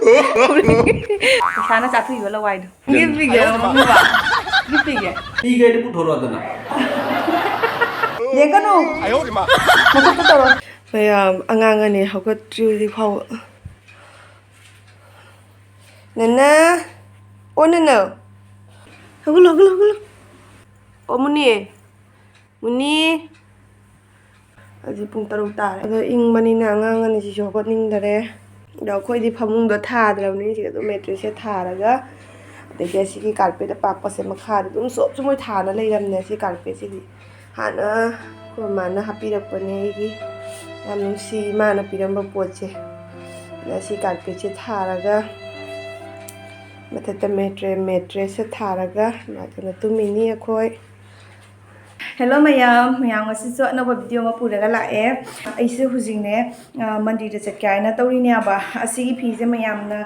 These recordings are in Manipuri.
ꯄꯩꯁꯥꯅ ꯆꯥꯊꯣꯛꯏꯕ ꯂꯋꯥꯏꯗꯣ ꯒꯤꯐ ꯄꯤꯒꯦ ꯒꯤꯐ ꯄꯤꯒꯦ ꯄꯤꯒꯦꯗꯤ ꯄꯨꯊꯣꯔꯛꯑꯣꯗꯅ ꯌꯦꯡꯒꯅꯨ ꯃꯈꯨꯠꯇ ꯇꯧꯔꯣ ꯃꯌꯥꯝ ꯑꯉꯥꯡ ꯑꯅꯤ ꯍꯧꯒꯠꯇ꯭ꯔꯤ ꯍꯧꯖꯤꯛ ꯐꯥꯎꯕ ꯅꯅꯥ ꯑꯣ ꯅꯅꯥ ꯍꯧꯒꯠꯂꯣ ꯍꯧꯒꯠꯂꯣ ꯍꯧꯒꯠꯂꯣ ꯑꯣ ꯃꯨꯅꯤ ꯃꯨꯅꯤ ꯍꯧꯖꯤꯛ ꯄꯨꯡ 6 ꯇꯥꯔꯦ ꯑꯗꯣ ꯏꯪꯕꯅꯤꯅ ꯑꯉꯥꯡ ꯑꯅꯤꯁꯤꯁꯨ ꯍꯧꯒꯠꯅꯤꯡꯗꯔꯦ ꯑꯗꯣ ꯑꯩꯈꯣꯏꯗꯤ ꯐꯃꯨꯡꯗꯣ ꯊꯥꯗ꯭ꯔꯕꯅꯤ ꯁꯤꯗ ꯑꯗꯨꯝ ꯃꯦꯇ꯭ꯔꯦꯁꯁꯦ ꯊꯥꯔꯒ ꯑꯗꯒꯤ ꯑꯁꯤꯒꯤ ꯀꯥꯔꯄꯦꯠ ꯑꯄꯥꯛꯄꯁꯦ ꯃꯈꯥꯗ ꯑꯗꯨꯝ ꯁꯣꯞꯁꯨ ꯃꯣꯏ ꯊꯥꯅ ꯂꯩꯔꯝꯅꯦ ꯁꯤ ꯀꯥꯔꯄꯦꯠꯁꯤꯗꯤ ꯍꯥꯟꯅ ꯑꯩꯈꯣꯏ ꯃꯥꯅ ꯍꯥꯞꯄꯤꯔꯛꯄꯅꯦ ꯑꯩꯒꯤ ꯌꯥꯝ ꯅꯨꯡꯁꯤ ꯏꯃꯥꯅ ꯄꯤꯔꯝꯕ ꯄꯣꯠꯁꯦ ꯑꯗ ꯁꯤ ꯀꯥꯔꯄꯦꯠꯁꯦ ꯊꯥꯔꯒ ꯃꯊꯛꯇ ꯃꯦꯇ꯭ꯔꯦꯁꯁꯦ ꯊꯥꯔꯒ ꯉꯥꯛꯇꯅ ꯇꯨꯝꯃꯤꯅꯤ ꯑꯩꯈꯣꯏ ꯍꯦꯜꯂꯣ ꯃꯌꯥꯝ ꯉꯁꯤꯁꯨ ꯑꯅꯧꯕ ꯚꯤꯗꯤꯑꯣ ꯑꯃ ꯄꯨꯔꯒ ꯂꯥꯛꯑꯦ ꯑꯩꯁꯦ ꯍꯧꯖꯤꯛꯅꯦ ꯃꯟꯗꯤꯔꯗ ꯆꯠꯀꯦ ꯍꯥꯏꯅ ꯇꯧꯔꯤꯅꯦꯕ ꯑꯁꯤꯒꯤ ꯐꯤꯁꯦ ꯃꯌꯥꯝꯅ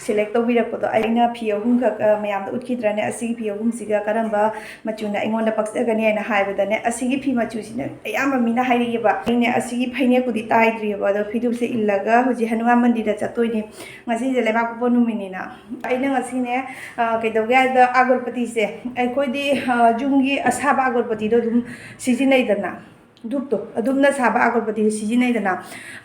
ꯁꯦꯂꯦꯛ ꯇꯧꯕꯤꯔꯛꯄꯗꯣ ꯑꯩꯅ ꯐꯤ 3ꯈꯛ ꯃꯌꯥꯝꯗ ꯎꯠꯈꯤꯗ꯭ꯔꯅꯦ ꯑꯁꯤꯒꯤ ꯐꯤ 3ꯁꯤꯒ ꯀꯔꯝꯕ ꯃꯆꯨꯅ ꯑꯩꯉꯣꯟꯗ ꯄꯛꯆꯒꯅꯤ ꯍꯥꯏꯅ ꯍꯥꯏꯕꯗꯅꯦ ꯑꯁꯤꯒꯤ ꯐꯤ ꯃꯆꯨꯁꯤꯅ ꯑꯌꯥꯝꯕ ꯃꯤꯅ ꯍꯥꯏꯔꯛꯑꯦꯕ ꯑꯩꯅꯦ ꯑꯁꯤꯒꯤ ꯐꯅꯦꯛꯄꯨꯗꯤ ꯇꯥꯏꯗ꯭ꯔꯤꯑꯕ ꯑꯗꯣ ꯐꯤꯗꯨꯞꯁꯦ ꯏꯜꯂꯒ ꯍꯧꯖꯤꯛ ꯍꯅꯨꯃꯥꯟ ꯃꯟꯗꯤꯔꯗ ꯆꯠꯇꯣꯏꯅꯤ ꯉꯁꯤꯁꯦ ꯂꯩꯕꯥꯛꯄꯣꯛꯄ ꯅꯨꯃꯤꯠꯅꯤꯅ ꯑꯩꯅ ꯉꯁꯤꯅꯦ ꯀꯩꯗꯧꯒꯦ ꯍꯥꯏꯕꯗ ꯑꯒꯔꯕꯇꯤꯁꯦ ꯑꯩꯈꯣꯏꯗꯤ ꯌꯨꯝꯒꯤ ꯑꯁꯥꯕ ꯑꯒꯔꯕꯇꯤꯗꯣ ꯑꯗꯨꯝ ꯁꯤꯖꯤꯟꯅꯩꯗꯅ ꯙꯨꯞꯇꯣ ꯑꯗꯨꯝꯅ ꯁꯥꯕ ꯑꯒꯔꯕꯇꯤꯗꯣ ꯁꯤꯖꯤꯟꯅꯩꯗꯅ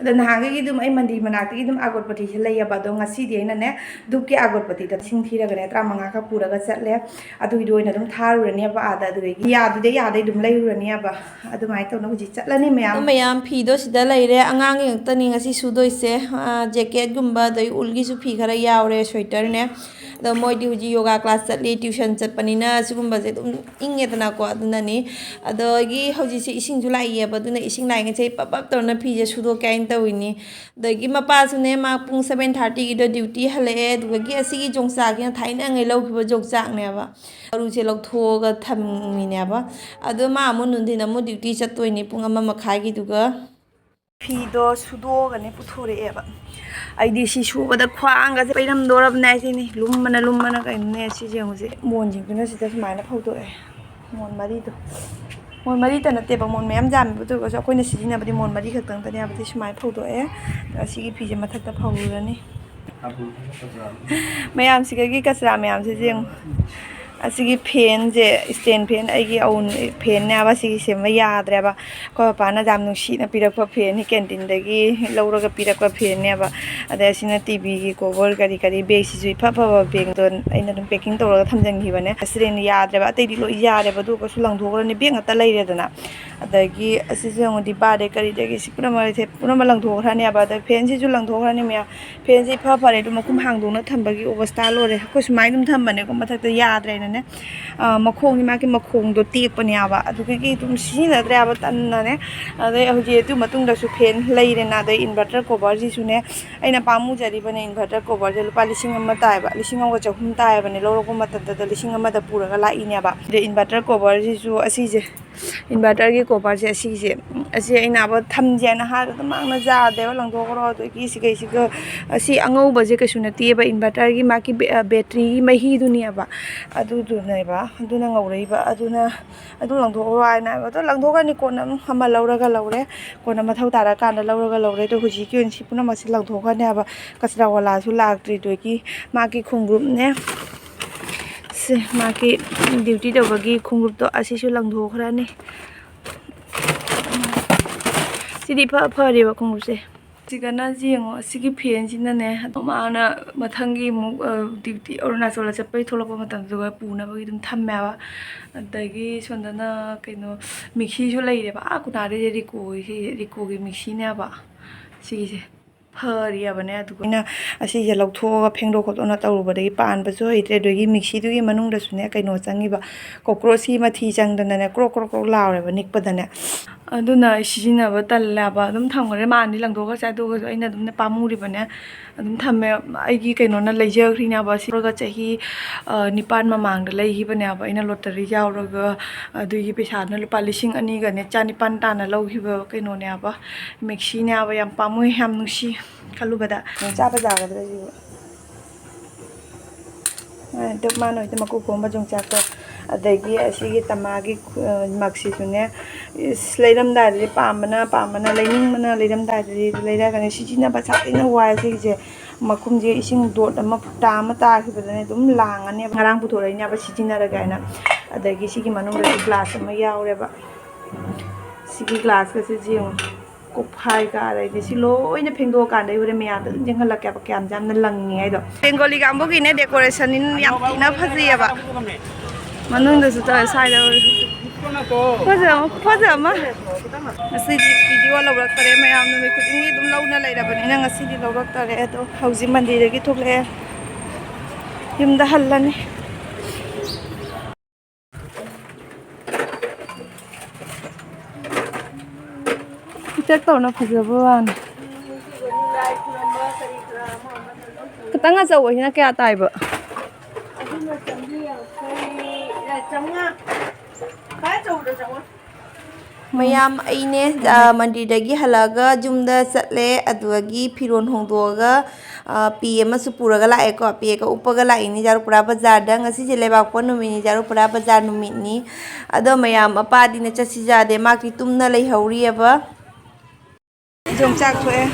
ꯑꯗꯣ ꯅꯍꯥꯟꯈꯩꯒꯤ ꯑꯗꯨꯝ ꯑꯩ ꯃꯟꯗꯤꯔ ꯃꯅꯥꯛꯇꯒꯤ ꯑꯗꯨꯝ ꯑꯒꯔꯕꯇꯤꯁꯦ ꯂꯩꯌꯦꯕ ꯑꯗꯣ ꯉꯁꯤꯗꯤ ꯑꯩꯅꯅꯦ ꯙꯨꯞꯀꯤ ꯑꯒꯔꯕꯇꯤꯗ ꯁꯤꯡ ꯊꯤꯔꯒꯅꯦ 15ꯈꯛ ꯄꯨꯔꯒ ꯆꯠꯂꯦ ꯑꯗꯨꯒꯤꯗꯣ ꯑꯣꯏꯅ ꯑꯗꯨꯝ ꯊꯥꯔꯨꯔꯅꯦꯕ ꯑꯥꯗ ꯑꯗꯨꯗꯒꯤ ꯌꯥꯗꯩ ꯑꯗꯨꯝ ꯂꯩꯔꯨꯔꯅꯦꯕ ꯑꯗꯨꯃꯥꯏꯅ ꯇꯧꯅ ꯍꯧꯖꯤꯛ ꯆꯠꯂꯅꯤ ꯃꯌꯥꯝ ꯐꯤꯗꯣ ꯁꯤꯗ ꯂꯩꯔꯦ ꯑꯉꯥꯡꯒꯤ ꯉꯥꯛꯇꯅꯤ ꯉꯁꯤ ꯁꯨꯗꯣꯏꯁꯦ ꯖꯦꯀꯦꯠꯒꯨꯝꯕ ꯑꯗꯩ ꯎꯜꯒꯤꯁꯨ ꯐꯤ ꯈꯔ ꯌꯥꯎꯔꯦ ꯁ꯭ꯋꯦꯇꯔꯅꯦ ꯑꯗꯣ ꯃꯣꯏꯗꯤ ꯍꯧꯖꯤꯛ ꯌꯣꯒꯥ ꯀ꯭ꯂꯥꯁ ꯆꯠꯂꯤ ꯇ꯭ꯌꯨꯁꯟ ꯆꯠꯄꯅꯤꯅ ꯁꯤꯒꯨꯝꯕꯁꯦ ꯑꯗꯨꯝ ꯏꯪꯉꯦꯗꯅꯀꯣ ꯑꯗꯨꯅꯅꯤ ꯑꯗꯒꯤ ꯍꯧꯖꯤꯛꯁꯦ ꯏꯁꯤꯡꯁꯨ ꯂꯥꯛꯏꯑꯕ ꯑꯗꯨꯅ ꯏꯁꯤꯡ ꯂꯥꯛꯏꯉꯩꯁꯦ ꯄꯞ ꯇꯧꯅ ꯐꯤꯁꯦ ꯁꯨꯗꯣꯛꯀꯦ ꯍꯥꯏꯅ ꯇꯧꯔꯤꯅꯤ ꯑꯗꯒꯤ ꯃꯄꯥꯁꯨꯅꯦ ꯃꯥ ꯄꯨꯡ 7:30ꯒꯤꯗꯣ ꯗ꯭ꯌꯨꯇꯤ ꯍꯜꯂꯛꯑꯦ ꯑꯗꯨꯗꯒꯤ ꯑꯁꯤꯒꯤ ꯌꯣꯡꯆꯥꯛꯁꯤꯅ ꯊꯥꯏꯅꯉꯩ ꯂꯧꯈꯤꯕ ꯌꯣꯡꯆꯥꯛꯅꯦꯕ ꯃꯔꯨꯁꯦ ꯂꯧꯊꯣꯛꯑꯒ ꯊꯝꯃꯤꯅꯦꯕ ꯑꯗꯣ ꯃꯥ ꯑꯃꯨꯛ ꯅꯨꯡꯊꯤꯟ ꯑꯃꯨꯛ ꯗ꯭ꯌꯨꯇꯤ ꯆꯠꯇꯣꯏꯅꯤ ꯄꯨꯡ 1:30ꯒꯤꯗꯨꯒ ꯐꯤꯗꯣ ꯁꯨꯗꯣꯛꯑꯒꯅꯦ ꯄꯨꯊꯣꯔꯛꯑꯦꯕ ꯑꯩꯗꯤ ꯁꯤ ꯁꯨꯕꯗ ꯈ꯭ꯋꯥꯡꯒꯁꯦ ꯄꯩꯔꯝꯗꯣꯔꯕꯅꯦ ꯍꯥꯏꯁꯤꯅꯤ ꯂꯨꯝꯕꯅ ꯀꯩꯅꯣꯅꯦ ꯁꯤꯁꯦ ꯍꯧꯖꯤꯛ ꯃꯣꯟꯁꯤꯡꯗꯨꯅ ꯁꯤꯗ ꯁꯨꯃꯥꯏꯅ ꯐꯧꯗꯣꯛꯑꯦ ꯃꯣꯟ ꯃꯔꯤꯗꯣ ꯃꯣꯟ ꯃꯔꯤꯇ ꯅꯠꯇꯦꯕ ꯃꯣꯟ ꯃꯌꯥꯝ ꯌꯥꯝꯃꯦꯕ ꯑꯗꯨ ꯑꯣꯏꯔꯒꯁꯨ ꯑꯩꯈꯣꯏꯅ ꯁꯤꯖꯤꯟꯅꯕꯗꯤ ꯃꯣꯟ 4 ꯈꯛꯇꯪꯗꯅꯦ ꯍꯥꯏꯕꯗꯤ ꯁꯨꯃꯥꯏꯅ ꯐꯧꯗꯣꯛꯑꯦ ꯑꯁꯤꯒꯤ ꯐꯤꯁꯦ ꯃꯊꯛꯇ ꯐꯧꯔꯨꯔꯅꯤ ꯃꯌꯥꯝꯁꯤꯒꯤ ꯀꯆꯔꯥ ꯃꯌꯥꯝꯁꯤꯁꯦ ꯌꯦꯡꯉꯨ ꯑꯁꯤꯒꯤ ꯐꯦꯟꯁꯦ ꯏꯁꯇꯦꯟ ꯐꯦꯟ ꯑꯩꯒꯤ ꯑꯎꯟ ꯐꯦꯟꯅꯦꯕ ꯁꯤꯒꯤ ꯁꯦꯝꯕ ꯌꯥꯗ꯭ꯔꯦꯕ ꯑꯩꯈꯣꯏ ꯃꯄꯥꯅ ꯌꯥꯝ ꯅꯨꯡꯁꯤꯅ ꯄꯤꯔꯛꯄ ꯐꯦꯟꯅꯤ ꯀꯦꯟꯇꯤꯟꯗꯒꯤ ꯂꯧꯔꯒ ꯄꯤꯔꯛꯄ ꯐꯦꯟꯅꯦꯕ ꯑꯗꯩ ꯑꯁꯤꯅ ꯇꯤꯚꯤꯒꯤ ꯀꯣꯚꯔ ꯀꯔꯤ ꯕꯦꯒꯁꯤꯁꯨ ꯏꯐ ꯐꯕ ꯕꯦꯒꯗꯣ ꯑꯩꯅ ꯑꯗꯨꯝ ꯄꯦꯛꯀꯤꯡ ꯇꯧꯔꯒ ꯊꯝꯖꯟꯈꯤꯕꯅꯦ ꯑꯁꯤꯗꯩꯅ ꯌꯥꯗ꯭ꯔꯦꯕ ꯑꯇꯩꯗꯤ ꯂꯣꯏ ꯌꯥꯔꯦꯕ ꯑꯗꯨ ꯑꯣꯏꯔꯒꯁꯨ ꯂꯪꯊꯣꯛꯈ꯭ꯔꯅꯤ ꯕꯦꯒ ꯉꯥꯛꯇ ꯂꯩꯔꯦꯗꯅ ꯑꯗꯒꯤ ꯑꯁꯤꯁꯨ ꯌꯦꯡꯉꯨꯗꯤ ꯕꯥꯔꯗꯦ ꯀꯔꯤꯗꯒꯤ ꯁꯤ ꯄꯨꯝꯅꯃꯛ ꯂꯪꯊꯣꯛꯈ꯭ꯔꯅꯦꯕ ꯑꯗꯩ ꯐꯦꯟꯁꯤꯁꯨ ꯂꯪꯊꯣꯛꯈ꯭ꯔꯅꯤ ꯃꯌꯥꯝ ꯐꯦꯟꯁꯤ ꯏꯐ ꯐꯔꯦ ꯑꯗꯨ ꯃꯈꯨꯝ ꯍꯥꯡꯗꯣꯛꯅ ꯊꯝꯕꯒꯤ ꯑꯣꯕꯁꯇꯥ ꯂꯣꯏꯔꯦ ꯑꯩꯈꯣꯏ ꯁꯨꯃꯥꯏꯅ ꯑꯗꯨꯝ ꯊꯝꯕꯅꯦꯀꯣ ꯃꯊꯛꯇ ꯌꯥꯗ꯭ꯔꯦꯅꯅꯦ ꯃꯈꯣꯡꯒꯤ ꯃꯥꯒꯤ ꯃꯈꯣꯡꯗꯣ ꯇꯦꯛꯄꯅꯦꯕ ꯑꯗꯨꯗꯒꯤ ꯑꯗꯨꯝ ꯁꯤꯖꯤꯟꯅꯗ꯭ꯔꯦꯕ ꯇꯟꯅꯅꯦ ꯑꯗꯩ ꯍꯧꯖꯤꯛ ꯑꯗꯨ ꯃꯇꯨꯡꯗꯁꯨ ꯐꯦꯟ ꯂꯩꯔꯦꯅ ꯑꯗꯩ ꯏꯟꯚꯔꯇꯔ ꯀꯣꯚꯔꯁꯤꯁꯨꯅꯦ ꯑꯩꯅ ꯄꯥꯝꯃꯨꯖꯔꯤꯕꯅꯦ ꯏꯟꯚꯔꯇꯔ ꯀꯣꯚꯔꯁꯦ ꯂꯨꯄꯥ 1,000 ꯇꯥꯏꯕ 1,300 ꯇꯥꯏꯕꯅꯦ ꯂꯧꯔꯛꯄ ꯃꯇꯝꯗ 1,000ꯗ ꯄꯨꯔꯒ ꯂꯥꯛꯏꯅꯦꯕ ꯑꯗꯩ ꯏꯟꯚꯔꯇꯔ ꯀꯣꯚꯔꯁꯤꯁꯨ ꯑꯁꯤꯁꯦ ꯏꯟꯚꯔꯇꯔꯒꯤ ꯀꯣꯚꯔꯁꯦ ꯑꯁꯤꯁꯦ ꯑꯁꯤ ꯑꯩꯅ ꯊꯝꯖꯦ ꯍꯥꯏꯅ ꯍꯥꯏꯕꯗ ꯃꯥꯅ ꯌꯥꯗꯦꯕ ꯂꯪꯊꯣꯛꯈ꯭ꯔꯣ ꯑꯗꯒꯤ ꯁꯤꯒꯩꯁꯤꯒ ꯑꯁꯤ ꯑꯉꯧꯕꯁꯦ ꯀꯩꯁꯨ ꯅꯠꯇꯦꯕ ꯏꯟꯚꯔꯇꯔꯒꯤ ꯃꯥꯒꯤ ꯕꯦꯇ꯭ꯔꯤꯒꯤ ꯃꯍꯤꯗꯨꯅꯦꯕ ꯑꯗꯨꯗꯨꯅꯦꯕ ꯑꯗꯨꯅ ꯉꯧꯔꯛꯏꯕ ꯑꯗꯨꯅ ꯑꯗꯨ ꯂꯪꯊꯣꯛꯈ꯭ꯔꯣ ꯍꯥꯏꯅ ꯍꯥꯏꯕ ꯑꯗꯣ ꯂꯪꯊꯣꯛꯈ꯭ꯔꯅꯤ ꯀꯣꯟꯅ ꯑꯃ ꯂꯧꯔꯒ ꯂꯧꯔꯦ ꯀꯣꯟꯅ ꯃꯊꯧ ꯇꯥꯔꯀꯥꯟꯗ ꯂꯧꯔꯒ ꯂꯧꯔꯦ ꯑꯗꯣ ꯍꯧꯖꯤꯛꯀꯤ ꯑꯣꯏꯅ ꯁꯤ ꯄꯨꯝꯅꯃꯛꯁꯦ ꯂꯪꯊꯣꯛꯈ꯭ꯔꯅꯤ ꯍꯥꯏꯕ ꯀꯆꯔꯥ ꯋꯥꯂꯥꯁꯨ ꯂꯥꯛꯇ꯭ꯔꯤꯗꯨꯒꯤ ꯃꯥꯒꯤ ꯈꯣꯡꯎꯞꯅꯦ ꯁꯤ ꯃꯥꯒꯤ ꯗ꯭ꯌꯨꯇꯤ ꯇꯧꯕꯒꯤ ꯈꯣꯡꯎꯞꯇꯣ ꯑꯁꯤꯁꯨ ꯂꯪꯊꯣꯛꯈ꯭ꯔꯅꯤ ꯁꯤꯗꯤ ꯐꯔꯦꯕ ꯈꯣꯡꯎꯞꯁꯦ ꯁꯤꯒꯅ ꯌꯦꯡꯉꯣ ꯑꯁꯤꯒꯤ ꯐꯦꯟꯁꯤꯅꯅꯦ ꯃꯥꯅ ꯃꯊꯪꯒꯤ ꯑꯃꯨꯛ ꯗ꯭ꯌꯨꯇꯤ ꯑꯔꯨꯅꯥꯆꯜꯗ ꯆꯠꯄꯒꯤ ꯊꯣꯛꯂꯛꯄ ꯃꯇꯝꯗꯨꯒ ꯄꯨꯅꯕꯒꯤ ꯑꯗꯨꯝ ꯊꯝꯃꯦꯕ ꯑꯗꯒꯤ ꯁꯣꯝꯗꯅ ꯀꯩꯅꯣ ꯃꯤꯛꯁꯤꯁꯨ ꯂꯩꯔꯦꯕ ꯀꯨꯅꯥꯗꯩꯁꯦ ꯔꯤꯀꯣꯒꯤ ꯃꯤꯛꯁꯤꯅꯦꯕ ꯁꯤꯒꯤꯁꯦ ꯐꯔꯤꯕꯅꯦ ꯑꯗꯨꯒ ꯑꯩꯅ ꯑꯁꯤꯁꯦ ꯂꯧꯊꯣꯛꯑꯒ ꯐꯦꯡꯗꯣꯛ ꯈꯣꯠꯇꯣꯛꯅ ꯇꯧꯔꯨꯕꯗꯒꯤ ꯄꯥꯟꯕꯁꯨ ꯍꯩꯇ꯭ꯔꯦ ꯑꯗꯒꯤ ꯃꯤꯛꯁꯤꯗꯨꯒꯤ ꯃꯅꯨꯡꯗꯁꯨꯅꯦ ꯀꯩꯅꯣ ꯆꯪꯉꯤꯕ ꯀꯣꯀ꯭ꯔꯣꯁꯀꯤ ꯃꯊꯤ ꯆꯪꯗꯅꯅꯦ ꯀ꯭ꯔꯣꯛ ꯂꯥꯎꯔꯦꯕ ꯅꯤꯛꯄꯗꯅꯦ ꯑꯗꯨꯅ ꯑꯩ ꯁꯤꯖꯤꯟꯅꯕ ꯇꯜꯂꯦꯕ ꯑꯗꯨꯝ ꯊꯝꯈ꯭ꯔꯦ ꯃꯥꯅꯗꯤ ꯂꯪꯊꯣꯛꯈ꯭ꯔꯁꯦ ꯑꯗꯨꯒꯁꯨ ꯑꯩꯅ ꯑꯗꯨꯝ ꯄꯥꯝꯃꯨꯔꯤꯕꯅꯦ ꯑꯗꯨꯝ ꯊꯝꯃꯦ ꯑꯩꯒꯤ ꯀꯩꯅꯣꯅ ꯂꯩꯖꯈ꯭ꯔꯤꯅꯦꯕ ꯁꯤꯒ ꯆꯍꯤ 9 ꯃꯃꯥꯡꯗ ꯂꯩꯈꯤꯕꯅꯦꯕ ꯑꯩꯅ ꯂꯣꯇꯔꯤ ꯌꯥꯎꯔꯒ ꯑꯗꯨꯒꯤ ꯄꯩꯁꯥꯅ ꯂꯨꯄꯥ 2,200ꯒꯅꯦ 1,900 ꯇꯥꯅ ꯂꯧꯈꯤꯕ ꯀꯩꯅꯣꯅꯦꯕ ꯃꯤꯛꯁꯤꯅꯦꯕ ꯌꯥꯝ ꯄꯥꯝꯃꯨꯏ ꯌꯥꯝ ꯅꯨꯡꯁꯤ ꯈꯜꯂꯨꯕꯗ ꯆꯥꯕ ꯌꯥꯒꯗ꯭ꯔꯥ ꯁꯤꯕꯨ ꯃꯥꯅ ꯍꯣꯏꯗ ꯃꯀꯨ ꯈꯣꯝꯕ ꯌꯣꯡꯆꯥꯛꯇꯣ ꯑꯗꯒꯤ ꯑꯁꯤꯒꯤ ꯇꯃꯥꯒꯤ ꯃꯛꯁꯤꯁꯨꯅꯦ ꯂꯩꯔꯝꯗꯥꯏꯗꯗꯤ ꯄꯥꯝꯕꯅ ꯂꯩꯅꯤꯡꯕꯅ ꯂꯩꯔꯝꯗꯥꯏꯗꯗꯤ ꯂꯩꯔꯒꯅꯦ ꯁꯤꯖꯤꯟꯅꯕ ꯁꯥꯊꯤꯅ ꯋꯥꯏ ꯁꯤꯒꯤꯁꯦ ꯃꯈꯨꯝꯁꯦ ꯏꯁꯤꯡ ꯗꯣꯠ ꯑꯃ ꯇꯥ ꯇꯥꯈꯤꯕꯗꯅꯦ ꯑꯗꯨꯝ ꯂꯥꯡꯉꯅꯦꯕ ꯉꯔꯥꯡ ꯄꯨꯊꯣꯔꯛꯏꯅꯦꯕ ꯁꯤꯖꯤꯟꯅꯔꯒꯦꯅ ꯑꯗꯒꯤ ꯁꯤꯒꯤ ꯃꯅꯨꯡꯗꯁꯨ ꯒ꯭ꯂꯥꯁ ꯑꯃ ꯌꯥꯎꯔꯦꯕ ꯁꯤꯒꯤ ꯒ꯭ꯂꯥꯁꯀꯁꯦ ꯌꯦꯡꯉꯨ ꯀꯣꯛꯐꯥꯏ ꯀꯥꯔꯗꯤ ꯁꯤ ꯂꯣꯏꯅ ꯐꯦꯡꯗꯣꯛꯑꯀꯥꯟꯗ ꯍꯣꯔꯦꯟ ꯃꯌꯥꯝꯗ ꯑꯗꯨꯝ ꯌꯦꯡꯍꯜꯂꯛꯀꯦꯕ ꯀꯌꯥꯝ ꯌꯥꯝꯅ ꯂꯪꯉꯦ ꯍꯥꯏꯗꯣ ꯕꯦꯡꯒꯣꯂꯤ ꯀꯥꯡꯕꯨꯒꯤꯅꯦ ꯗꯦꯀꯣꯔꯦꯁꯟ ꯌꯥꯝ ꯊꯤꯅ ꯐꯖꯩꯑꯕ ꯃꯅꯨꯡꯗꯁꯨ ꯇꯧꯔꯦ ꯁ꯭ꯋꯥꯏꯗ ꯐꯖ ꯑꯃ ꯉꯁꯤꯗꯤ ꯚꯤꯗꯤꯑꯣ ꯂꯧꯔꯛꯇꯔꯦ ꯃꯌꯥꯝ ꯅꯨꯃꯤꯠ ꯈꯨꯗꯤꯡꯒꯤ ꯑꯗꯨꯝ ꯂꯧꯅ ꯂꯩꯔꯕꯅꯤꯅ ꯉꯁꯤꯗꯤ ꯂꯧꯔꯛꯇꯔꯦ ꯑꯗꯣ ꯍꯧꯖꯤꯛ ꯃꯟꯗꯤꯔꯗꯒꯤ ꯊꯣꯛꯂꯛꯑꯦ ꯌꯨꯝꯗ ꯍꯜꯂꯅꯤ ꯆꯦꯛ ꯇꯧꯅ ꯐꯖꯕ ꯋꯥꯅꯤ ꯈꯤꯇꯪ ꯑꯆꯧꯕꯁꯤꯅ ꯀꯌꯥ ꯇꯥꯏꯕ ꯃꯌꯥꯝ ꯑꯩꯅꯦ ꯃꯟꯗꯤꯔꯗꯒꯤ ꯍꯜꯂꯛꯑꯒ ꯌꯨꯝꯗ ꯆꯠꯂꯦ ꯑꯗꯨꯗꯒꯤ ꯐꯤꯔꯣꯜ ꯍꯣꯡꯗꯣꯛꯑꯒ ꯄꯤ ꯑꯃꯁꯨ ꯄꯨꯔꯒ ꯂꯥꯛꯑꯦꯀꯣ ꯄꯤꯒ ꯎꯞꯄꯒ ꯂꯥꯛꯏꯅꯤ ꯖꯥꯔꯨꯄꯨꯔꯥ ꯕꯖꯥꯔꯗ ꯉꯁꯤꯁꯦ ꯂꯩꯕꯥꯛꯄꯣꯠ ꯅꯨꯃꯤꯠꯅꯤ ꯖꯥꯔꯨꯄꯨꯔꯥ ꯕꯖꯥꯔ ꯅꯨꯃꯤꯠꯅꯤ ꯑꯗꯣ ꯃꯌꯥꯝ ꯃꯄꯥꯗꯤꯅ ꯆꯠꯁꯤ ꯌꯥꯗꯦ ꯃꯥꯒꯤ ꯇꯨꯝꯅ ꯂꯩꯍꯧꯔꯤꯑꯕ ꯌꯣꯡꯆꯥꯛ ꯊꯣꯛꯑꯦ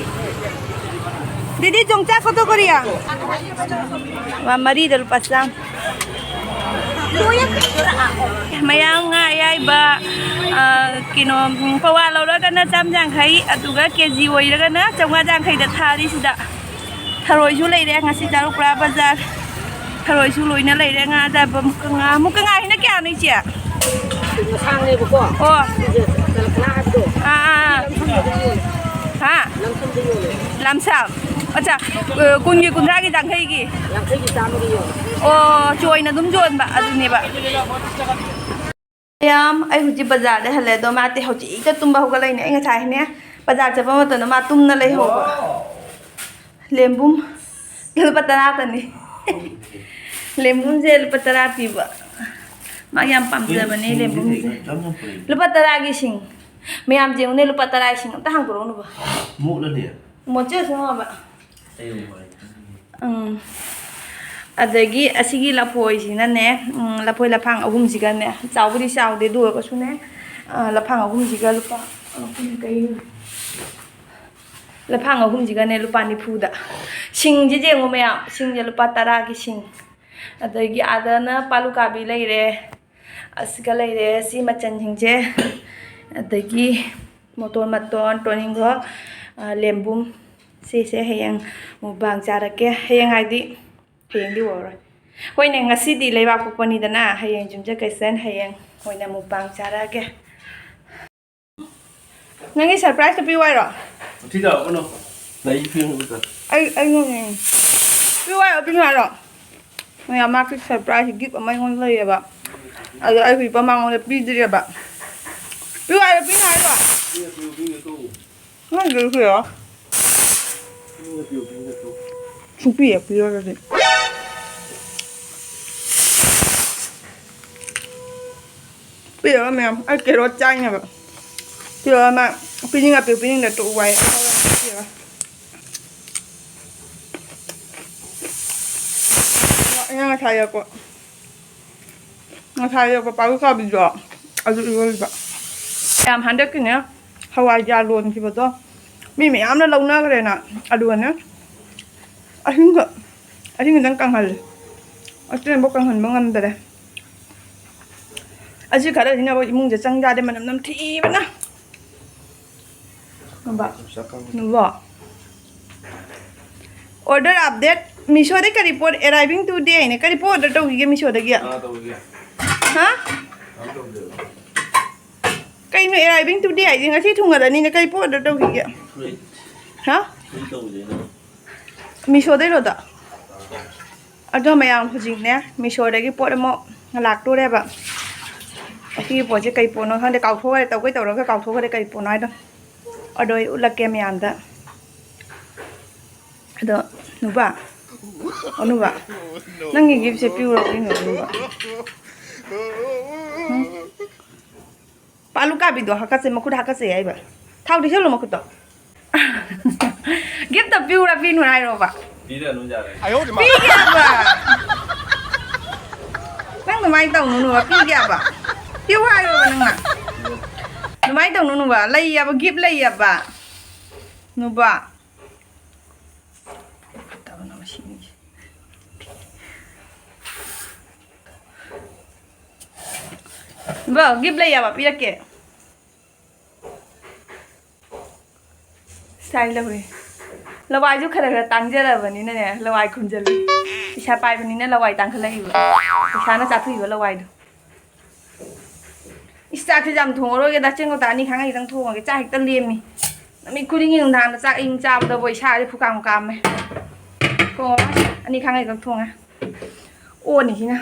ꯗꯤꯗꯤ ꯌꯣꯡꯆꯥꯛ ꯀꯣꯇꯣ ꯀꯣꯔꯤꯌꯥ ꯃꯔꯤꯗ ꯂꯨꯄꯥ ꯆꯥꯝ ꯃꯌꯥꯝ ꯉꯥ ꯑꯌꯥꯏꯕ ꯀꯩꯅꯣ ꯄꯋꯥ ꯂꯧꯔꯒꯅ 150 ꯑꯗꯨꯒ ꯀꯦꯖꯤ ꯑꯣꯏꯔꯒꯅ 550ꯗ ꯊꯥꯔꯤ ꯁꯤꯗ ꯊꯔꯣꯏꯁꯨ ꯂꯩꯔꯦ ꯉꯁꯤ ꯖꯥꯔꯨꯄꯨꯔꯥ ꯕꯖꯥꯔ ꯊꯔꯣꯏꯁꯨ ꯂꯣꯏꯅ ꯂꯩꯔꯦ ꯉꯥ ꯑꯌꯥꯏꯕ ꯃꯨꯛꯀ ꯉꯥꯁꯤꯅ ꯀꯌꯥꯅꯣ ꯏꯆꯦ ꯃꯁꯥꯡꯅꯦꯕꯀꯣ ꯑꯣ ꯍꯥ ꯂꯝꯁꯝ ꯑꯠꯆꯥ ꯀꯨꯟꯒꯤ ꯀꯨꯟꯊ꯭ꯔꯥꯒꯤ 50ꯒꯤ 50ꯒꯤ 100ꯒꯤ ꯌꯣꯜꯂꯦ ꯑꯣ ꯆꯣꯏꯅ ꯑꯗꯨꯝ ꯌꯣꯟꯕ ꯑꯗꯨꯅꯦꯕ ꯃꯌꯥꯝ ꯑꯩ ꯍꯧꯖꯤꯛ ꯕꯖꯥꯔꯗ ꯍꯜꯂꯦ ꯑꯗꯣ ꯃꯥꯗꯤ ꯍꯧꯖꯤꯛꯇ ꯇꯨꯝꯕ ꯍꯧꯒꯠꯂꯛꯏꯅꯦ ꯑꯩ ꯉꯁꯥꯏꯅꯦ ꯕꯖꯥꯔ ꯆꯠꯄ ꯃꯇꯝꯗ ꯃꯥ ꯇꯨꯝꯅ ꯂꯩꯍꯧꯕ ꯂꯦꯝꯕꯨꯝ ꯂꯨꯄꯥ 10ꯇꯅꯤ ꯂꯦꯝꯕꯨꯝꯁꯦ ꯂꯨꯄꯥ 10 ꯄꯤꯕ ꯃꯥ ꯌꯥꯝ ꯄꯥꯝꯖꯕꯅꯦ ꯂꯦꯝꯕꯨꯝꯁꯦ ꯂꯨꯄꯥ 10ꯒꯤ ꯁꯤꯡ ꯃꯌꯥꯝ ꯌꯦꯡꯉꯨꯅꯦ ꯂꯨꯄꯥ 10ꯒꯤ ꯁꯤꯡ ꯑꯝꯇ ꯍꯥꯡꯗꯣꯔꯛꯎꯅꯨꯕ ꯃꯣꯠꯂꯗꯤ ꯃꯣꯠꯆꯁꯨ ꯉꯕ ꯑꯗꯒꯤ ꯑꯁꯤꯒꯤ ꯂꯐꯣꯏꯁꯤꯅꯅꯦ ꯂꯐꯣꯏ ꯂꯐꯥꯡ ꯑꯍꯨꯝꯁꯤꯒꯅꯦ ꯆꯥꯎꯕꯨꯗꯤ ꯆꯥꯎꯗꯦ ꯑꯗꯨ ꯑꯣꯏꯔꯒꯁꯨꯅꯦ ꯂꯐꯥꯡ ꯑꯍꯨꯝꯁꯤꯒ ꯂꯨꯄꯥ ꯂꯐꯥꯡ ꯑꯍꯨꯝꯁꯤꯒꯅꯦ ꯂꯨꯄꯥ 90ꯗ ꯁꯤꯡꯁꯤ ꯌꯦꯡꯉꯨ ꯃꯌꯥꯝ ꯁꯤꯡꯁꯦ ꯂꯨꯄꯥ 10ꯒꯤ ꯁꯤꯡ ꯑꯗꯒꯤ ꯑꯥꯗꯅ ꯄꯥꯂꯨꯀꯥꯕꯤ ꯂꯩꯔꯦ ꯑꯁꯤꯒ ꯂꯩꯔꯦ ꯁꯤ ꯃꯆꯟꯁꯤꯡꯁꯦ ꯑꯗꯒꯤ ꯃꯇꯣꯟ ꯇꯣꯅꯤꯡꯈꯣꯛ ꯂꯦꯝꯕꯨꯝ ꯁꯤꯁꯦ ꯍꯌꯦꯡ ꯃꯨꯛꯕꯥꯡ ꯆꯥꯔꯛꯀꯦ ꯍꯌꯦꯡ ꯍꯥꯏꯗꯤ ꯍꯌꯦꯡꯗꯤ ꯑꯣꯏꯔꯔꯣꯏ ꯍꯣꯏꯅꯦ ꯉꯁꯤꯗꯤ ꯂꯩꯕꯥꯛꯄꯣꯛꯄꯅꯤꯗꯅ ꯍꯌꯦꯡ ꯌꯨꯝꯁꯀꯩꯁꯥ ꯍꯌꯦꯡ ꯑꯣꯏꯅ ꯃꯨꯛꯕꯥꯡ ꯆꯥꯔꯛꯑꯒꯦ ꯅꯪꯒꯤ ꯁꯔꯄ꯭ꯔꯥꯏꯖꯇ ꯄꯤꯌꯨ ꯍꯥꯏꯔꯣ ꯊꯤꯗꯥꯎꯀꯅꯣ ꯂꯩ ꯐꯤꯡꯕꯗ ꯑꯩ ꯄꯤꯌꯨ ꯍꯥꯏꯔꯣ ꯃꯌꯥꯝ ꯃꯥꯒꯤ ꯁꯔꯄ꯭ꯔꯥꯏꯖ ꯒꯤꯐ ꯑꯃ ꯑꯩꯉꯣꯟꯗ ꯂꯩꯌꯦꯕ ꯑꯗꯣ ꯑꯩ ꯍꯧꯖꯤꯛ ꯃꯉꯣꯟꯗ ꯄꯤꯗ꯭ꯔꯤꯑꯕ ꯄꯤꯌꯨ ꯍꯥꯏꯔꯣ ꯅꯪꯒꯤ ꯄꯤꯌꯣ ꯁꯨꯡꯄꯤ ꯍꯦꯛ ꯄꯤꯔꯣꯏꯗꯤ ꯄꯤꯔꯒ ꯃꯌꯥꯝ ꯑꯩ ꯀꯦꯔꯣꯠ ꯆꯥꯏꯅꯦꯕ ꯄꯤꯔꯒ ꯃꯥ ꯄꯤꯅꯤꯡꯉ ꯄꯤꯌꯨ ꯄꯤꯅꯤꯡꯗ ꯇꯣꯛꯎ ꯋꯥꯏ ꯄꯤꯔꯒ ꯑꯩꯅ ꯉꯁꯥꯏ ꯌꯛꯄ ꯄꯥꯂꯨꯀꯥꯕꯤꯗꯣ ꯑꯗꯨ ꯏꯔꯣꯜꯂꯤꯕ ꯌꯥꯝ ꯍꯟꯗꯛꯀꯤꯅꯦ ꯍꯋꯥꯏꯖꯥꯔ ꯂꯣꯟꯈꯤꯕꯗꯣ ꯃꯤ ꯃꯌꯥꯝꯅ ꯂꯧꯅꯈ꯭ꯔꯦꯅ ꯑꯗꯨꯒꯅꯦ ꯑꯍꯤꯡꯗꯪ ꯀꯪꯍꯜꯂꯦ ꯑꯆꯦꯟꯕ ꯀꯪꯍꯟꯕ ꯉꯝꯗꯔꯦ ꯑꯁꯤ ꯈꯔꯁꯤꯅ ꯑꯩꯈꯣꯏ ꯏꯃꯨꯡꯁꯦ ꯆꯪ ꯌꯥꯗꯦ ꯃꯅꯝ ꯅꯝꯊꯤꯕꯅ ꯅꯨꯕꯣ ꯑꯣꯔꯗꯔ ꯑꯞꯗꯦꯠ ꯃꯤꯁꯣꯗꯒꯤ ꯀꯔꯤ ꯄꯣꯠ ꯑꯦꯔꯥꯏꯚꯤꯡ ꯇꯨꯗꯦ ꯍꯥꯏꯅꯦ ꯀꯔꯤ ꯄꯣꯠ ꯑꯣꯔꯗꯔ ꯇꯧꯈꯤꯒꯦ ꯃꯤꯁꯣꯗꯒꯤ ꯍꯥ ꯀꯩꯅꯣ ꯑꯦꯔꯥꯏꯚꯤꯡ ꯇꯨꯗꯦ ꯍꯥꯏꯗꯤ ꯉꯁꯤ ꯊꯨꯡꯍꯜꯂꯅꯤꯅ ꯀꯔꯤ ꯄꯣꯠ ꯑꯣꯔꯗꯔ ꯇꯧꯈꯤꯒꯦ ꯍꯥ ꯃꯤꯁꯣꯗꯩꯔꯣꯗ ꯑꯗꯣ ꯃꯌꯥꯝ ꯍꯧꯖꯤꯛꯅꯦ ꯃꯤꯁꯣꯗꯒꯤ ꯄꯣꯠ ꯑꯃ ꯂꯥꯛꯇꯣꯔꯦꯕ ꯑꯁꯤꯒꯤ ꯄꯣꯠꯁꯦ ꯀꯩ ꯄꯣꯠꯅꯣ ꯈꯪꯗꯦ ꯀꯥꯎꯊꯣꯛꯈ꯭ꯔꯦ ꯇꯧꯒꯩ ꯇꯧꯔꯒ ꯀꯥꯎꯊꯣꯛꯈ꯭ꯔꯦ ꯀꯔꯤ ꯄꯣꯠꯅꯣ ꯍꯥꯏꯗꯣ ꯑꯗꯣ ꯑꯩ ꯎꯠꯂꯛꯀꯦ ꯃꯌꯥꯝꯗ ꯑꯗꯣ ꯅꯨꯄꯥ ꯅꯨꯄꯥ ꯅꯪꯒꯤ ꯒꯤꯐꯁꯦ ꯄꯤꯌꯨꯔꯣ ꯅꯨꯄꯥ ꯄꯥꯂꯨꯀꯥꯕꯤꯗꯣ ꯍꯥꯀꯠꯁꯦ ꯃꯈꯨꯠ ꯍꯥꯀꯠꯁꯦ ꯍꯥꯏꯕ ꯊꯥꯎ ꯇꯩꯁꯜꯂꯣ ꯃꯈꯨꯠꯇꯣ ꯒꯤꯐꯇꯣ ꯄꯤꯌꯨꯔꯥ ꯄꯤꯅꯨꯔꯥ ꯍꯥꯏꯔꯣꯕ ꯄꯤꯔꯅꯨ ꯌꯥꯔꯦ ꯄꯤꯒꯦ ꯍꯥꯏꯕ ꯅꯪ ꯑꯗꯨꯃꯥꯏꯅ ꯇꯧꯅꯨꯅꯨꯕ ꯄꯤꯒꯦ ꯍꯥꯏꯕ ꯄꯤꯌꯨ ꯍꯥꯏꯔꯣꯕ ꯅꯪꯅ ꯑꯗꯨꯃꯥꯏꯅ ꯇꯧꯅꯨꯅꯨꯕ ꯂꯩꯌꯦꯕ ꯒꯤꯐ ꯂꯩꯌꯦꯕ ꯅꯨꯕ บ่กิฟเลยอ่ะพี่ละเกะใช่เลยละวายจุขนาดตังเจอวันนี้เนี่ยละวายคุณจะเลยดิฉันไปวันนี้เนี่ยละวายตังขึ้นเลยอยู่ดิฉันน่าจะถือว่าละวายดูอิสระที่จำถุงเราแกดัชเชนก็ตานี่ครั้งอีกตั้งถุงอ่ะแกจ่ายอีกตั้งเรียมนี่มีคุณยิ่งทางจากอิงจามตัวบริชาที่ผู้กำกับไหมก็อันนี้ครั้งอีกตั้งถุงอ่ะโอ้นี่ที่นะ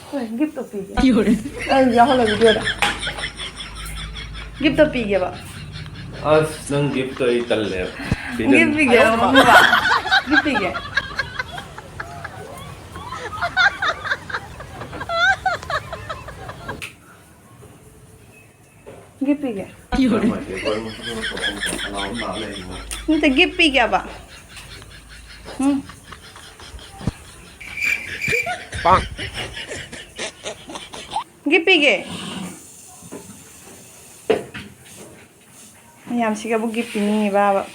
เฮ้ยกิฟต์ตัวปีอยู่เลยเดี๋ยวเขาเลยวิดีโอละกิฟต์ตัวปีกี่บาท난 깁도 있달래. 기쁘게 엄마 기쁘게 기쁘게 진짜 기쁘게 봐. 응. 빵. 기쁘게.ยามสิกะบุกิปินี่บ้าแบบ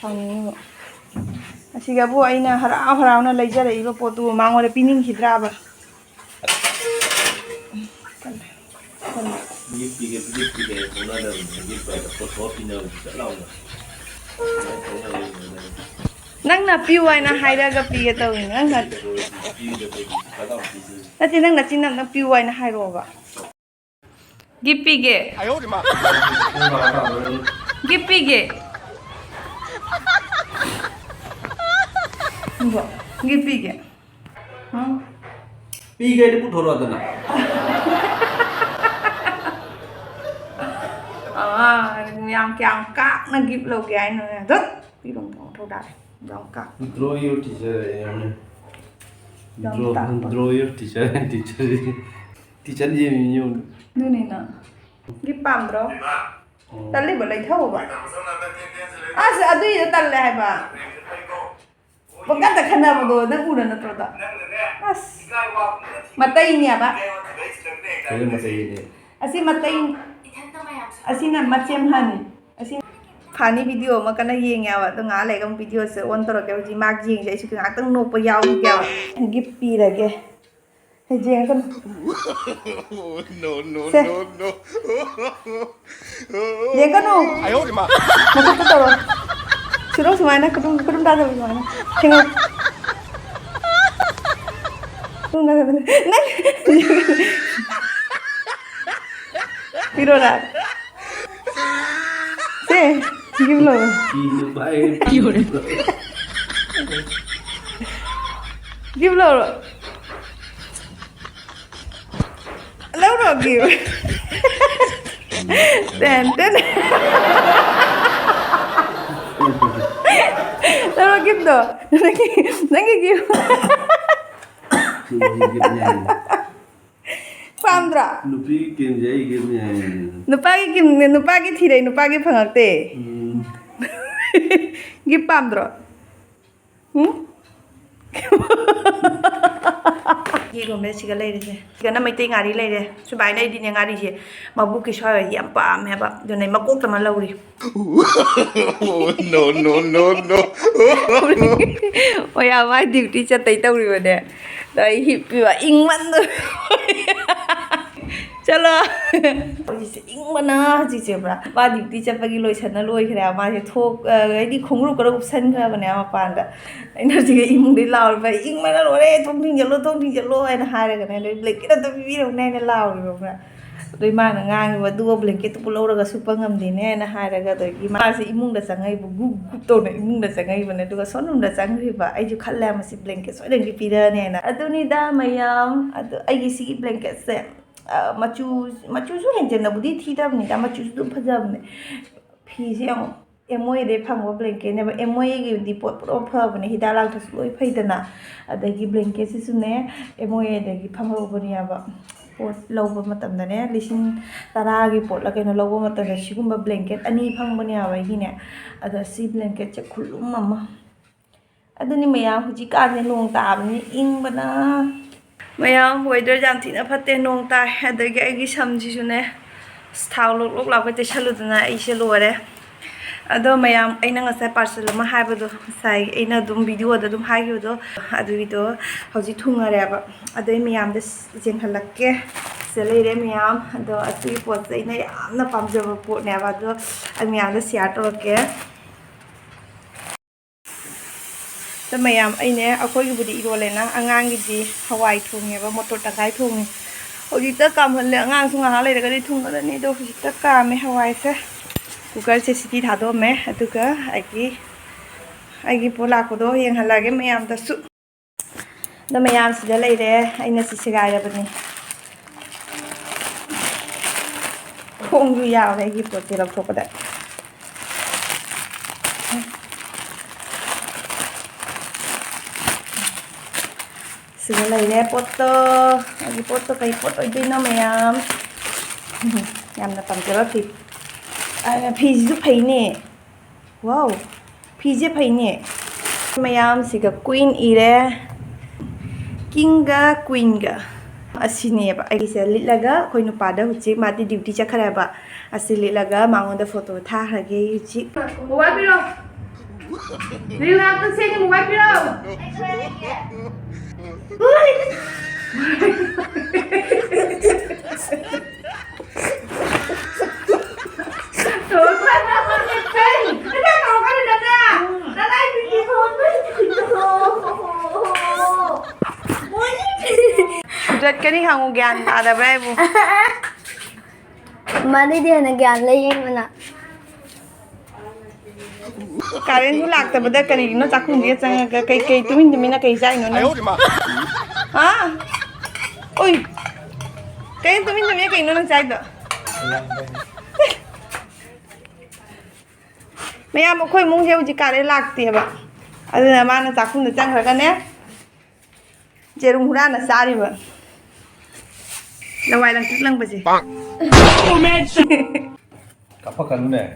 ทางนี้แบบสิกะบุไอ้น่ะหราวน่ะเลยจะได้แบบปวดตัวมังว่าได้ปีนิ่งคิดราบะ 깁비게 오나는 깁바가 또 더피냐고 잘라오나. นั่งน่ะปิวไว้นะให้ได้ก็ปีกะตัวนี่นั่งน่ะ แล้วที่นั่งน่ะจินน่ะปิวไว้นะให้รอบะ기쁘게 기쁘게 뭐 기쁘게 응 삐게를 붙어라더나. yang cạc nó kịp lâu cái nữa rất đi đồng thâu đại dòng cạc Draw your teacher yani. Draw your teacher teacher gì nhiều. đưa này nè cái bám đó ta lấy bữa lấy thâu bà sao đi ta lấy bà bữa cái ta khăn nào mà đồ nó u nó trâu ta mà tây nhỉ bà 그게 뭐지 이게. asih mà tây asih nè mà chem hàn asih phani video mà cái này gì nghe vậy tôi ngã lại trong video sẽ ôn tao cái gì mag gì vậy chứ ngã tăng nộp vào nhau kêu give pi là cái hay gì con no no Se. no no gì con nó 아유 엄마 mà không có tao suruh semuanya kedung dah semuanya tengok kedung dah neng video dah se give lo Gini baik. give lo lâu rồi give đèn lâu rồi give đồ nãy cái give Pandra Nupi kim jai kim ya. nupa cái thì đấy nupa cái phẳng tệ give Pandra gì còn bé chỉ cái này đấy cái năm mấy tên ngài đi này đấy số bài này đi nhà ngài đi gì mà bút cái xoay ở giảm bả mẹ bạn giờ này mà cốt tao mà lâu đi no no no no ôi à mai điều đi cho tay tao đi mà nè đấy hiệp và in mắn rồi chalo ôi chị in mắn à chị chịu mà ba điều đi cho bagi lôi chân nó lôi cái nào mà thì thô cái đi không lúc cái đâu sân cái mà nè mà pan đó anh nói chị cái in đi lao vậy in mắn nó rồi đấy thông tin giờ lôi anh hai cái này lấy cái đó tôi biết đâu này nó lao rồi mà tôi mang là ngang và đua blanket tôi lâu rồi super ngầm thì nè nó hai cái tôi cái mà sẽ imung đã sang ngay và gu tôi này imung đã sang ngay và này tôi có sót đã sang thì và ai chịu khát làm mà sẽ blanket sót đến cái pira nè nè tôi đi đa mày ai cái sĩ blanket sẽ mà chú số hiện trên là budi thi đam này mà chú số phát đam này phi sẽ em mới để phăng vào blanket này và em mới cái đi bộ proper này thì đã làm thật lỗi phải thế nào đây cái blanket sẽ xuống nè em mới để cái phăng vào bên này và pot logo matamda ne lising taragi pot la kaina logo matamda sigumba blanket ani phangba ne awai hi ne ada si blanket che khulum mama aduni maya huji ka ne long ta ni ing bana maya weather jam thina phatte nong ta adagi agi samji su ne sthau lok lok la ka che chalu dana ai se lo re ꯑꯗꯣ ꯃꯌꯥꯝ ꯑꯩꯅ ꯉꯁꯥꯏ ꯄꯥꯔꯁꯦꯜ ꯑꯃ ꯍꯥꯏꯕꯗꯣ ꯉꯁꯥꯏ ꯑꯩꯅ ꯑꯗꯨꯝ ꯚꯤꯗꯤꯑꯣꯗ ꯑꯗꯨꯝ ꯍꯥꯏꯈꯤꯕꯗꯣ ꯑꯗꯨꯒꯤꯗꯣ ꯍꯧꯖꯤꯛ ꯊꯨꯡꯉꯔꯦꯕ ꯑꯗꯩ ꯃꯌꯥꯝꯗ ꯌꯦꯡꯍꯜꯂꯛꯀꯦ ꯁꯤꯗ ꯂꯩꯔꯦ ꯃꯌꯥꯝ ꯑꯗꯣ ꯑꯁꯤꯒꯤ ꯄꯣꯠꯁꯦ ꯑꯩꯅ ꯌꯥꯝꯅ ꯄꯥꯝꯖꯕ ꯄꯣꯠꯅꯦꯕ ꯑꯗꯣ ꯑꯩ ꯃꯌꯥꯝꯗ ꯁꯤꯌꯥꯔ ꯇꯧꯔꯛꯀꯦ ꯑꯗꯣ ꯃꯌꯥꯝ ꯑꯩꯅꯦ ꯑꯩꯈꯣꯏꯒꯤꯕꯨꯗꯤ ꯏꯔꯣꯜꯂꯦꯅ ꯑꯉꯥꯡꯒꯤꯗꯤ ꯍꯋꯥꯏ ꯊꯣꯡꯉꯦꯕ ꯃꯣꯇꯣꯔ ꯇꯪꯈꯥꯏ ꯊꯣꯡꯉꯦ ꯍꯧꯖꯤꯛꯇ ꯀꯥꯝꯍꯜꯂꯦ ꯑꯉꯥꯡꯁꯨ ꯉꯥꯏꯍꯥꯛ ꯂꯩꯔꯒꯗꯤ ꯊꯨꯡꯒꯗꯅꯤ ꯑꯗꯣ ꯍꯧꯖꯤꯛꯇ ꯀꯥꯝꯃꯦ ꯍꯋꯥꯏꯁꯦ ꯀꯨꯀꯔꯁꯦ ꯁꯤꯇꯤ ꯊꯥꯗꯣꯛꯑꯝꯃꯦ ꯑꯗꯨꯒ ꯑꯩꯒꯤ ꯄꯣꯠ ꯂꯥꯛꯄꯗꯣ ꯌꯦꯡꯍꯜꯂꯛꯑꯒꯦ ꯃꯌꯥꯝꯗꯁꯨ ꯑꯗꯣ ꯃꯌꯥꯝ ꯁꯤꯗ ꯂꯩꯔꯦ ꯑꯩꯅ ꯁꯤ ꯁꯦꯒꯥꯏꯔꯕꯅꯤ ꯈꯣꯡꯁꯨ ꯌꯥꯎꯔꯦ ꯑꯩꯒꯤ ꯄꯣꯠꯁꯦ ꯂꯧꯊꯣꯛꯄꯗ sila lagay poto. Lagi poto kay poto din no mayam. Yam na pamjara pi. Ay pizzu pai ne. Wow. Pizze pai ne. Mayam siga queen ire. Kinga queen ga. Asineba. Ay isa litlaga koi nupada huchi mati duty chakaraba. Asilitlaga mangonda photo tha hage huchi. Mobile piro. Do you have to say the mobile piro? Rất cái đi hàng gàn à đập đây bu. Mà đi điền là gàn lấy em mà nè. Cái đến thu lạc tập đây cái này nó chắc không biết rằng cái tụi mình là cái dây nó. À. Ôi. Cái tụi mình cái nó dây đó. Mấy em một khối mông theo chỉ cả đấy lạc tiệp ạ. À là mà nó chắc không được chăng rồi cái nè. Chị đúng ra là xa đi vậy. Là ngoài đang tức lăng bà gì? Kapag ano na eh.